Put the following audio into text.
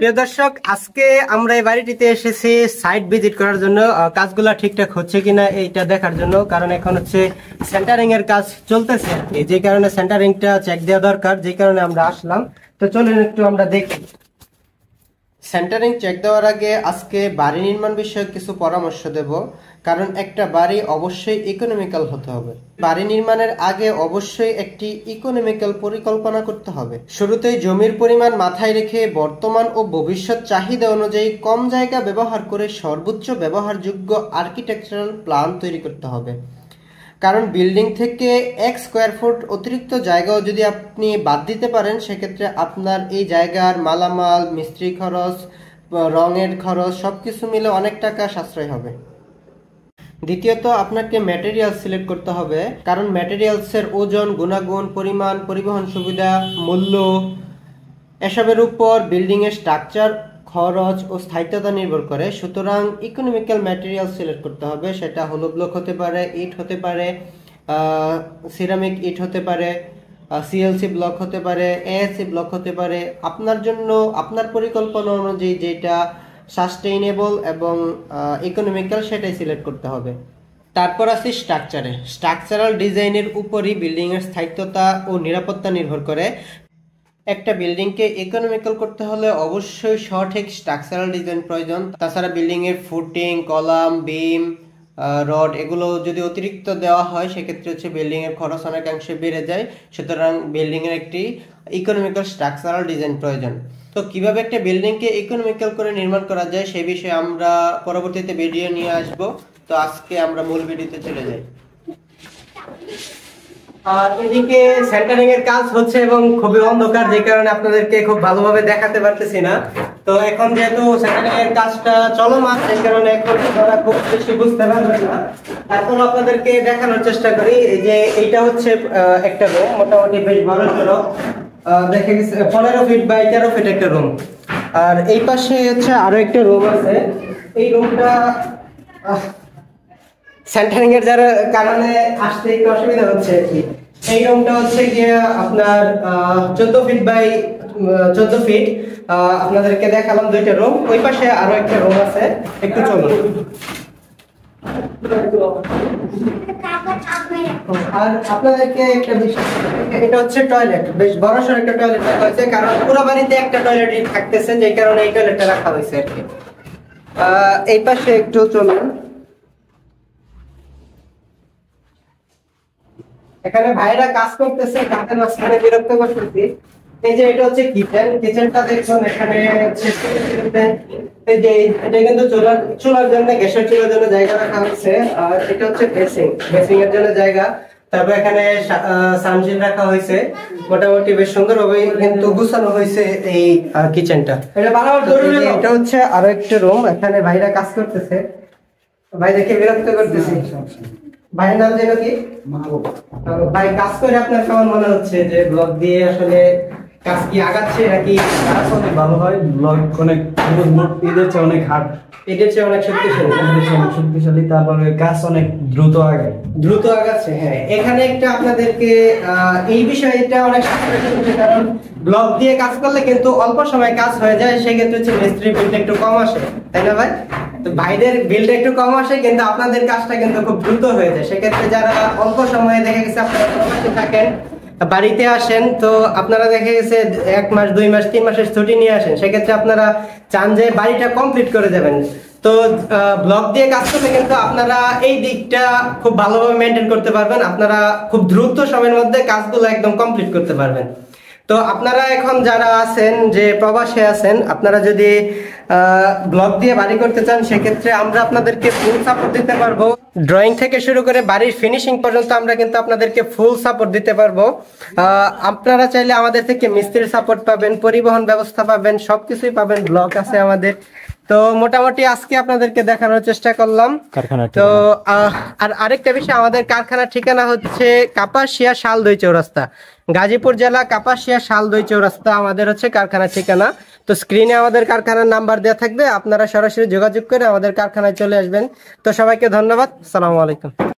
প্রিয় দর্শক, আজকে আমরা এই বাড়িটিতে এসেছি সাইট ভিজিট করার জন্য, কাজগুলো ঠিকঠাক হচ্ছে কিনা এইটা দেখার জন্য। কারণ এখন হচ্ছে সেন্টারিং এর কাজ চলতেছে, যে কারণে সেন্টারিংটা চেক দেওয়া দরকার, যে কারণে আমরা আসলাম। তো চলুন একটু আমরা দেখি। সেন্টারিং চেক দেওয়ার আগে আজকে বাড়ি নির্মাণ বিষয়ক কিছু পরামর্শ দেব। কারণ একটা বাড়ি অবশ্যই ইকোনমিক্যাল হতে হবে। বাড়ি নির্মাণের আগে অবশ্যই একটি ইকোনমিক্যাল পরিকল্পনা করতে হবে। শুরুতেই জমির পরিমাণ মাথায় রেখে বর্তমান ও ভবিষ্যৎ চাহিদা অনুযায়ী কম জায়গা ব্যবহার করে সর্বোচ্চ ব্যবহারযোগ্য আর্কিটেকচারাল প্ল্যান তৈরি করতে হবে। কারণ বিল্ডিং থেকে 1 স্কোয়ার ফুট অতিরিক্ত জায়গাও যদি আপনি বাদ দিতে পারেন, সেক্ষেত্রে আপনার এই জায়গার মালামাল, মিস্ত্রি খরচ, রঙের খরচ সবকিছু মিলে অনেক টাকা সাশ্রয় হবে। দ্বিতীয়ত, আপনাকে ম্যাটেরিয়াল সিলেক্ট করতে হবে। কারণ ম্যাটেরিয়ালসের ওজন, গুণাগুণ, পরিমাণ, পরিবহন সুবিধা, মূল্য এসবের উপর বিল্ডিং এর স্ট্রাকচার, খরচ ও স্থায়িত্বতা নির্ভর করে। সুতরাং ইকোনমিক্যাল ম্যাটেরিয়াল সিলেক্ট করতে হবে। সেটা হলো ব্লক হতে পারে, ইট হতে পারে, সিরামিক ইট হতে পারে, সিএলসি ব্লক হতে পারে, এএসসি ব্লক হতে পারে। আপনার জন্য আপনার পরিকল্পনা অনুযায়ী যেটা সাস্টেইনেবল এবং ইকোনমিক্যাল সেটাই সিলেক্ট করতে হবে। তারপর আসি স্ট্রাকচারে। স্ট্রাকচারাল ডিজাইনের উপরই বিল্ডিং এর স্থায়িত্বতা ও নিরাপত্তা নির্ভর করে। একটা বিল্ডিংকে ইকোনমিক্যাল করতে হলে অবশ্যই সঠিক স্ট্রাকচারাল ডিজাইন প্রয়োজন। তাছাড়া বিল্ডিং এর ফুটিং, কলাম, বিম, রড এগুলো যদি অতিরিক্ত দেওয়া হয়, সেক্ষেত্রে হচ্ছে বিল্ডিং এর খরচ অনেকাংশে বেড়ে যায়। সুতরাং বিল্ডিং এর একটি ইকোনমিক্যাল স্ট্রাকচারাল ডিজাইন প্রয়োজন। তো কিভাবে একটা বিল্ডিংকে ইকোনমিক্যাল করে নির্মাণ করা যায় সেই বিষয়ে আমরা পরবর্তীতে ভিডিও নিয়ে আসব। তো আজকে আমরা মূল ভিডিওতে চলে যাই। আর এদিকে সেন্টারিং এর কাজ হচ্ছে এবং খুবই অন্ধকার, যে কারণে আপনাদেরকে খুব ভালোভাবে দেখাতে পারতেছি না। তো এখন যেহেতু সেন্টারিং এর কাজটা চলমান, সেই কারণে এখন আপনারা খুব বেশি বুঝতে পারবেন না। তারপর আপনাদেরকে দেখানোর চেষ্টা করি। এই যে এইটা হচ্ছে একটা রুম, মোটামুটি বেশ বড় সড়ো, দেখা গেছে 15 ফিট বাই 13 ফিট একটা রুম। আর এই পাশে হচ্ছে আরো একটা রুম আছে। এই রুমটা সেন্টারিং এর যার কারণে আসতে একটু অসুবিধা হচ্ছে আর কি। এই রুমটা হচ্ছে গিয়ে আপনার 14 ফিট বাই 14 ফিট। আপনাদেরকে দেখালাম দুইটা রুম। ওই পাশে আরো একটা রুম আছে, একটু চলুন। আর আপনাদেরকে একটা বিষয়, এটা হচ্ছে টয়লেট, বেশ বড়সড় একটা টয়লেট রাখা হয়েছে। কারণ পুরো বাড়িতে একটা টয়লেটই থাকতেছে, যে কারণে এই টয়লেটটা রাখা হয়েছে আর কি। এই পাশে একটু চলুন। এখানে ভাইরা কাজ করতেছে, কাজের মাঝখানে বিরক্ত করতেছি। এই যে এটা হচ্ছে কিচেন। কিচেনটা দেখুন, এখানে এই যে এটা কিন্তু চুলার জন্য, গ্যাসের চুলার জন্য জায়গা রাখা হয়েছে। আর এটা হচ্ছে বেসিং এর জন্য জায়গা। তারপর এখানে সানশিল রাখা হয়েছে। মোটামুটি বেশ সুন্দরভাবে কিন্তু গুছানো হয়েছে এই কিচেনটা। এটা হচ্ছে আরো একটা রুম, এখানে ভাইরা কাজ করতেছে। ভাইদেরকে বিরক্ত করতেছি। ভাইয়ের নাম যেন কি? ভাই, কাজ করে আপনার কেমন মনে হচ্ছে? যে ব্লগ দিয়ে আসলে কাজ কি আগাচ্ছে নাকি? কাজ অনেক ভালো হয়, ব্লগ অনেক এদের চেয়ে অনেক হার্ড, এদের চেয়ে অনেক শক্তিশালী। তারপরে কাজ অনেক দ্রুত আগাচ্ছে। হ্যাঁ, এখানে একটা আপনাদেরকে এই বিষয়টা অনেক সাহায্য করছে। কারণ ব্লগ দিয়ে কাজ করলে কিন্তু অল্প সময় কাজ হয়ে যায়, সেক্ষেত্রে হচ্ছে মিস্ত্রি বিলটা একটু কম আসে, তাই না ভাই? তো ভাইদের বিলটা একটু কম আসে, কিন্তু আপনাদের কাজটা কিন্তু খুব দ্রুত হয়ে যায়। সেক্ষেত্রে যারা অল্প সময়ে দেখা গেছে আপনারা প্রবাসে থাকেন, বাড়িতে আসেন, তো আপনারা দেখা গেছে 1 মাস, 2 মাস, 3 মাসের ছুটি নিয়ে আসেন, সেক্ষেত্রে আপনারা চান যে বাড়িটা কমপ্লিট করে যাবেন। তো ব্লগ দিয়ে কাজ করলে কিন্তু আপনারা এই দিকটা খুব ভালোভাবে মেনটেন করতে পারবেন। আপনারা খুব দ্রুত সময়ের মধ্যে কাজগুলো একদম কমপ্লিট করতে পারবেন। তো আপনারা এখন যারা আছেন, যে প্রবাসে আছেন, আপনারা যদি ব্লগ দিয়ে বাড়ি করতে চান, সেক্ষেত্রে আমরা আপনাদেরকে ফুল সাপোর্ট দিতে পারবো। ড্রয়িং থেকে শুরু করে বাড়ির ফিনিশিং পর্যন্ত আমরা কিন্তু আপনাদেরকে ফুল সাপোর্ট দিতে পারবো। আপনারা চাইলে আমাদের থেকে মিস্ত্রির সাপোর্ট পাবেন, পরিবহন ব্যবস্থা পাবেন, সবকিছুই পাবেন। ব্লগ আছে আমাদের। তো মোটামুটি আজকে আপনাদেরকে দেখানোর চেষ্টা করলাম। তো আর আরেকটা বিষয়, আমাদের কারখানার ঠিকানা হচ্ছে কাপাসিয়া শালদই চৌরাস্তা, গাজীপুর জেলা কাপাসিয়া শালদই চৌরাস্তা আমাদের হচ্ছে কারখানার ঠিকানা। তো স্ক্রিনে আমাদের কারখানার নাম্বার দেওয়া থাকবে, আপনারা সরাসরি যোগাযোগ করে আমাদের কারখানায় চলে আসবেন। তো সবাইকে ধন্যবাদ, আসসালামু আলাইকুম।